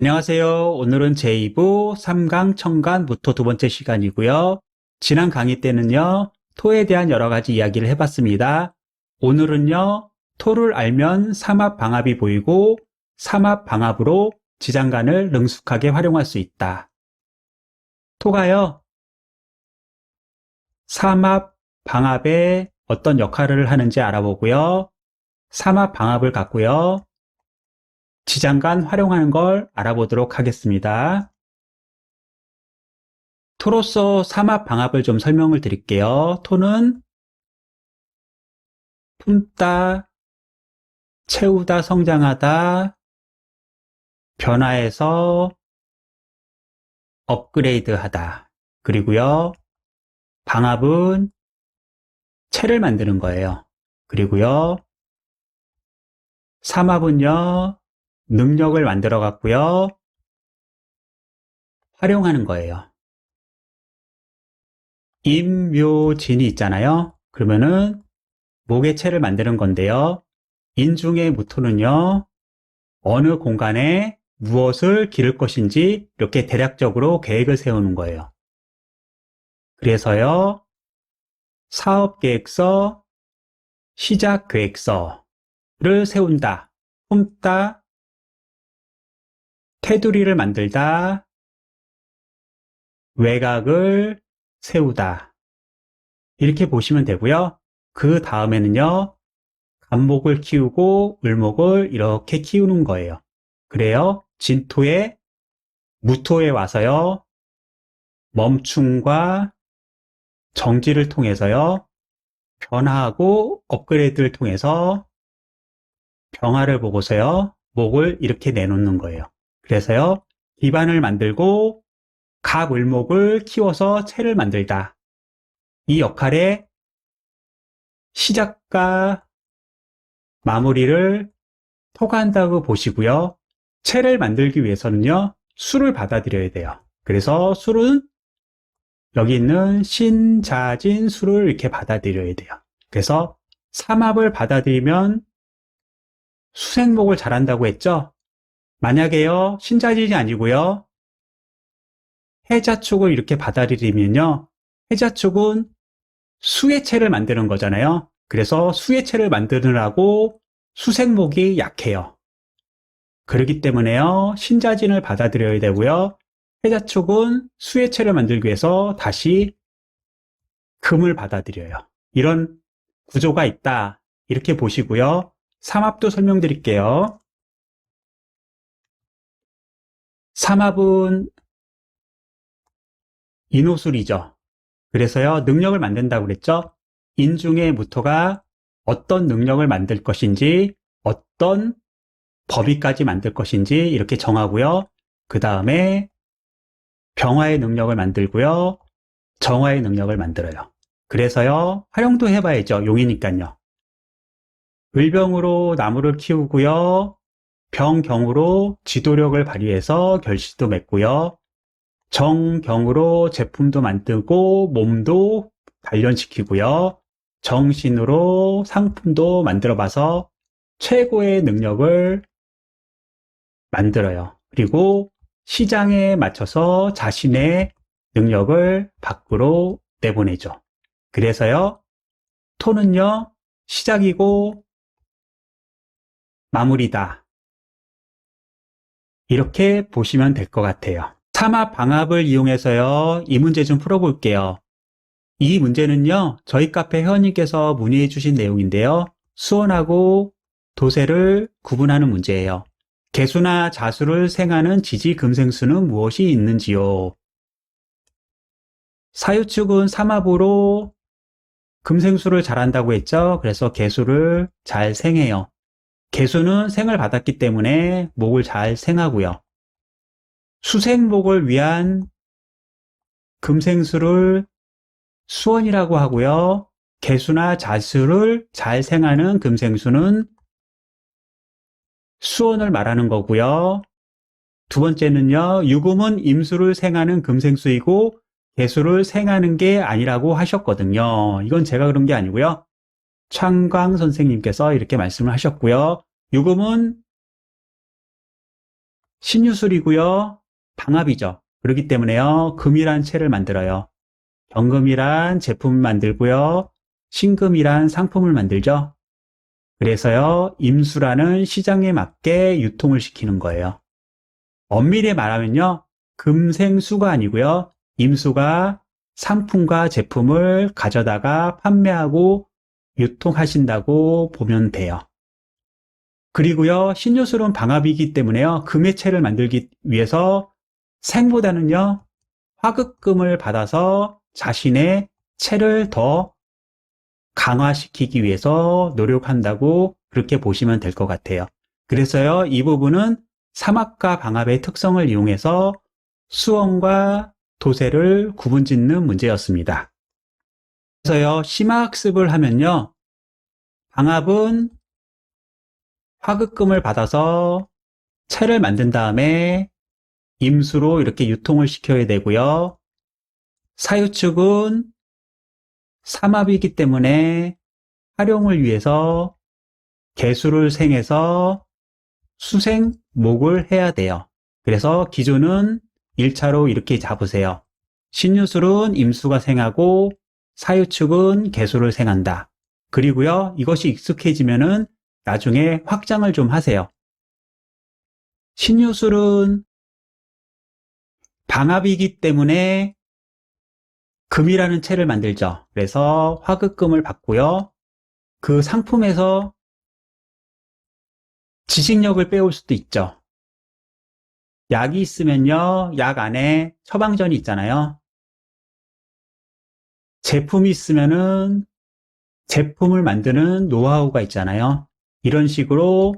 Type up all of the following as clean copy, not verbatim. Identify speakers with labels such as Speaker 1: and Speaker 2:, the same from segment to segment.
Speaker 1: 안녕하세요. 오늘은 제2부 3강 청간 무토 두 번째 시간이고요. 지난 강의 때는요, 토에 대한 여러 가지 이야기를 해봤습니다. 오늘은요, 토를 알면 삼합 방합이 보이고 삼합 방합으로 지장간을 능숙하게 활용할 수 있다. 토가요, 삼합 방합에 어떤 역할을 하는지 알아보고요. 삼합 방합을 갖고요. 지장간 활용하는 걸 알아보도록 하겠습니다. 토로서 삼합 방합을 좀 설명을 드릴게요. 토는 품다, 채우다, 성장하다, 변화해서 업그레이드하다. 그리고요, 방합은 채를 만드는 거예요. 그리고요, 삼합은요, 능력을 만들어 갖고요, 활용하는 거예요. 임묘진이 있잖아요. 그러면은 목의 채를 만드는 건데요. 인중의 무토는요, 어느 공간에 무엇을 기를 것인지 이렇게 대략적으로 계획을 세우는 거예요. 그래서요, 사업계획서, 시작계획서를 세운다, 품다, 테두리를 만들다, 외곽을 세우다. 이렇게 보시면 되고요. 그 다음에는요, 간목을 키우고 을목을 이렇게 키우는 거예요. 그래요. 진토에 무토에 와서요. 멈춤과 정지를 통해서요. 변화하고 업그레이드를 통해서 변화를 보고서요. 목을 이렇게 내놓는 거예요. 그래서요. 기반을 만들고 각 을목을 키워서 채를 만들다. 이 역할의 시작과 마무리를 토가 한다고 보시고요. 채를 만들기 위해서는요. 수를 받아들여야 돼요. 그래서 수는 여기 있는 신자진 수를 이렇게 받아들여야 돼요. 그래서 삼합을 받아들이면 수생목을 잘한다고 했죠? 만약에요. 신자진이 아니고요. 해자축을 이렇게 받아들이면요. 해자축은 수의 채를 만드는 거잖아요. 그래서 수의 채를 만드느라고 수생목이 약해요. 그렇기 때문에요. 신자진을 받아들여야 되고요. 해자축은 수의 채를 만들기 위해서 다시 금을 받아들여요. 이런 구조가 있다. 이렇게 보시고요. 삼합도 설명드릴게요. 삼합은 인호술이죠. 그래서요. 능력을 만든다고 그랬죠. 인중의 무토가 어떤 능력을 만들 것인지 어떤 범위까지 만들 것인지 이렇게 정하고요. 그 다음에 병화의 능력을 만들고요. 정화의 능력을 만들어요. 그래서요. 활용도 해봐야죠. 용이니까요. 을병으로 나무를 키우고요. 병경으로 지도력을 발휘해서 결실도 맺고요. 정경으로 제품도 만들고 몸도 단련시키고요. 정신으로 상품도 만들어 봐서 최고의 능력을 만들어요. 그리고 시장에 맞춰서 자신의 능력을 밖으로 내보내죠. 그래서요, 토는요, 시작이고 마무리다. 이렇게 보시면 될 것 같아요. 삼합 방합을 이용해서요, 이 문제 좀 풀어볼게요. 이 문제는요, 저희 카페 회원님께서 문의해 주신 내용인데요. 수원하고 도세를 구분하는 문제예요. 개수나 자수를 생하는 지지금생수는 무엇이 있는지요? 사유축은 삼합으로 금생수를 잘한다고 했죠. 그래서 개수를 잘 생해요. 개수는 생을 받았기 때문에 목을 잘 생하고요. 수생목을 위한 금생수를 수원이라고 하고요. 개수나 자수를 잘 생하는 금생수는 수원을 말하는 거고요. 두 번째는요. 유금은 임수를 생하는 금생수이고 개수를 생하는 게 아니라고 하셨거든요. 이건 제가 그런 게 아니고요. 창광 선생님께서 이렇게 말씀을 하셨고요. 유금은 신유술이고요. 방압이죠. 그렇기 때문에요. 금이란 채를 만들어요. 경금이란 제품을 만들고요. 신금이란 상품을 만들죠. 그래서요. 임수라는 시장에 맞게 유통을 시키는 거예요. 엄밀히 말하면요. 금생수가 아니고요. 임수가 상품과 제품을 가져다가 판매하고 유통하신다고 보면 돼요. 그리고요. 신유술은 방압이기 때문에요. 금의 채를 만들기 위해서 생보다는요. 화급금을 받아서 자신의 채를 더 강화시키기 위해서 노력한다고 그렇게 보시면 될 것 같아요. 그래서요. 이 부분은 삼합과 방압의 특성을 이용해서 수원과 도세를 구분짓는 문제였습니다. 그래서요. 심화학습을 하면요. 방압은 화급금을 받아서 채를 만든 다음에 임수로 이렇게 유통을 시켜야 되고요. 사유축은 삼합이기 때문에 활용을 위해서 개수를 생해서 수생목을 해야 돼요. 그래서 기준은 1차로 이렇게 잡으세요. 신유술은 임수가 생하고 사유축은 개수를 생한다. 그리고요, 이것이 익숙해지면은 나중에 확장을 좀 하세요. 신유술은 방압이기 때문에 금이라는 채를 만들죠. 그래서 화급금을 받고요. 그 상품에서 지식력을 빼올 수도 있죠. 약이 있으면요. 약 안에 처방전이 있잖아요. 제품이 있으면은 제품을 만드는 노하우가 있잖아요. 이런 식으로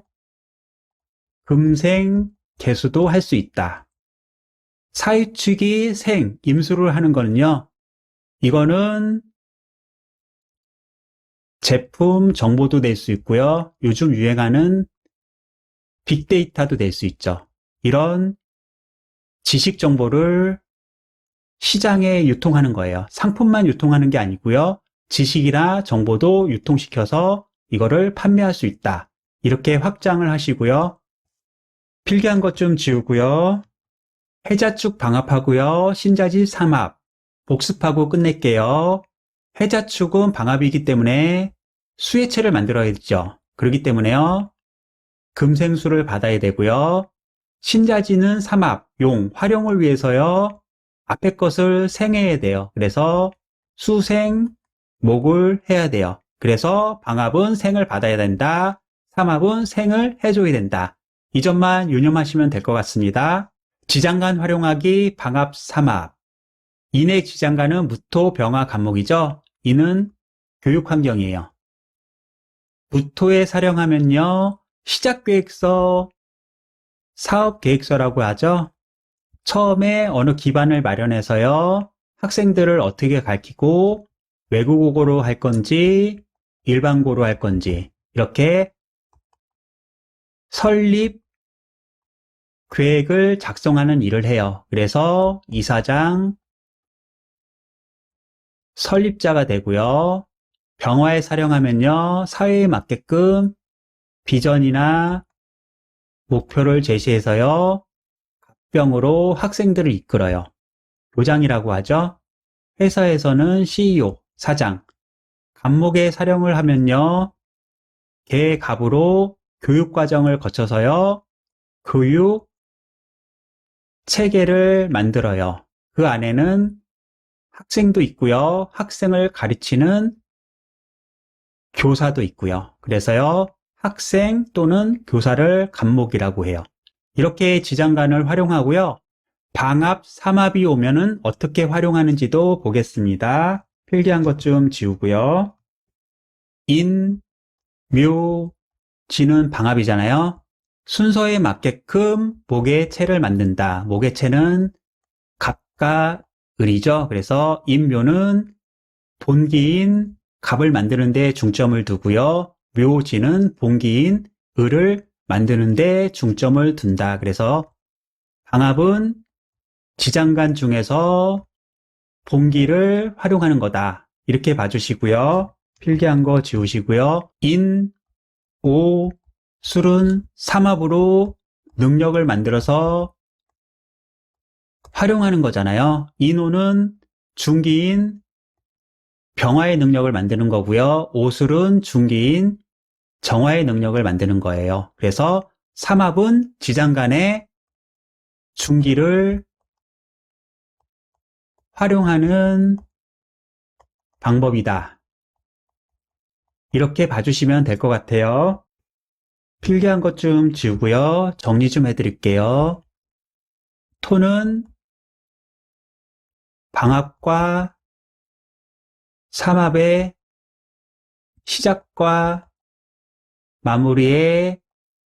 Speaker 1: 금생 개수도 할 수 있다. 사유축이 생, 임수를 하는 거는요. 이거는 제품 정보도 낼 수 있고요. 요즘 유행하는 빅데이터도 낼 수 있죠. 이런 지식 정보를 시장에 유통하는 거예요. 상품만 유통하는 게 아니고요. 지식이나 정보도 유통시켜서 이거를 판매할 수 있다. 이렇게 확장을 하시고요. 필기한 것 좀 지우고요. 해자축 방압하고요. 신자지 삼합 복습하고 끝낼게요. 해자축은 방압이기 때문에 수혜체를 만들어야겠죠. 그렇기 때문에요. 금생수를 받아야 되고요. 신자지는 삼합, 용, 활용을 위해서요. 앞에 것을 생해야 돼요. 그래서 수생, 목을 해야 돼요. 그래서 방압은 생을 받아야 된다. 삼합은 생을 해줘야 된다. 이 점만 유념하시면 될 것 같습니다. 지장간 활용하기, 방압, 삼합. 인의 지장간은 무토, 병화, 간목이죠. 이는 교육환경이에요. 무토에 사령하면요. 시작계획서, 사업계획서라고 하죠. 처음에 어느 기반을 마련해서요. 학생들을 어떻게 가르치고 외국어로 할 건지 일반고로 할 건지 이렇게 설립 계획을 작성하는 일을 해요. 그래서 이사장, 설립자가 되고요. 병화에 사령하면요. 사회에 맞게끔 비전이나 목표를 제시해서요. 병으로 학생들을 이끌어요. 교장이라고 하죠. 회사에서는 CEO, 사장. 간목에 사령을 하면요. 계갑으로 교육과정을 거쳐서요. 교육 체계를 만들어요. 그 안에는 학생도 있고요. 학생을 가르치는 교사도 있고요. 그래서요. 학생 또는 교사를 간목이라고 해요. 이렇게 지장간을 활용하고요. 방압, 삼합이 오면은 어떻게 활용하는지도 보겠습니다. 필기한 것 좀 지우고요. 인, 묘, 지는 방압이잖아요. 순서에 맞게끔 목의 채를 만든다. 목의 채는 갑과 을이죠. 그래서 인묘는 본기인 갑을 만드는 데 중점을 두고요. 묘지는 본기인 을을 만드는 데 중점을 둔다. 그래서 방압은 지장간 중에서 본기를 활용하는 거다. 이렇게 봐주시고요. 필기한 거 지우시고요. 인, 오, 술은 삼합으로 능력을 만들어서 활용하는 거잖아요. 인호는 중기인 병화의 능력을 만드는 거고요. 오술은 중기인 정화의 능력을 만드는 거예요. 그래서 삼합은 지장간의 중기를 활용하는 방법이다. 이렇게 봐주시면 될 것 같아요. 필기한 것 좀 지우고요. 정리 좀 해드릴게요. 토는 방합과 삼합의 시작과 마무리에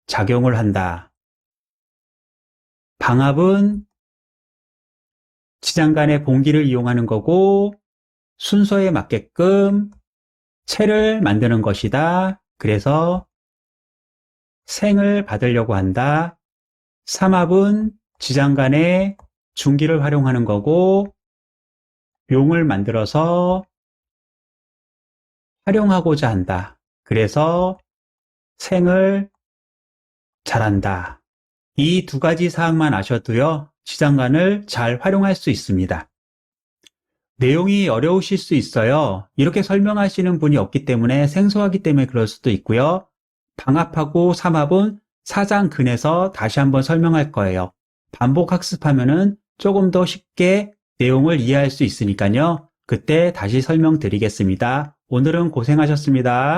Speaker 1: 작용을 한다. 방합은 지장간의 봉기를 이용하는 거고 순서에 맞게끔 체를 만드는 것이다. 그래서 생을 받으려고 한다. 삼합은 지장간의 중기를 활용하는 거고 용을 만들어서 활용하고자 한다. 그래서 생을 잘한다. 이 두 가지 사항만 아셔도요, 지장간을 잘 활용할 수 있습니다. 내용이 어려우실 수 있어요. 이렇게 설명하시는 분이 없기 때문에 생소하기 때문에 그럴 수도 있고요. 방합하고 삼합은 사장근에서 다시 한번 설명할 거예요. 반복 학습하면은 조금 더 쉽게 내용을 이해할 수 있으니까요. 그때 다시 설명드리겠습니다. 오늘은 고생하셨습니다.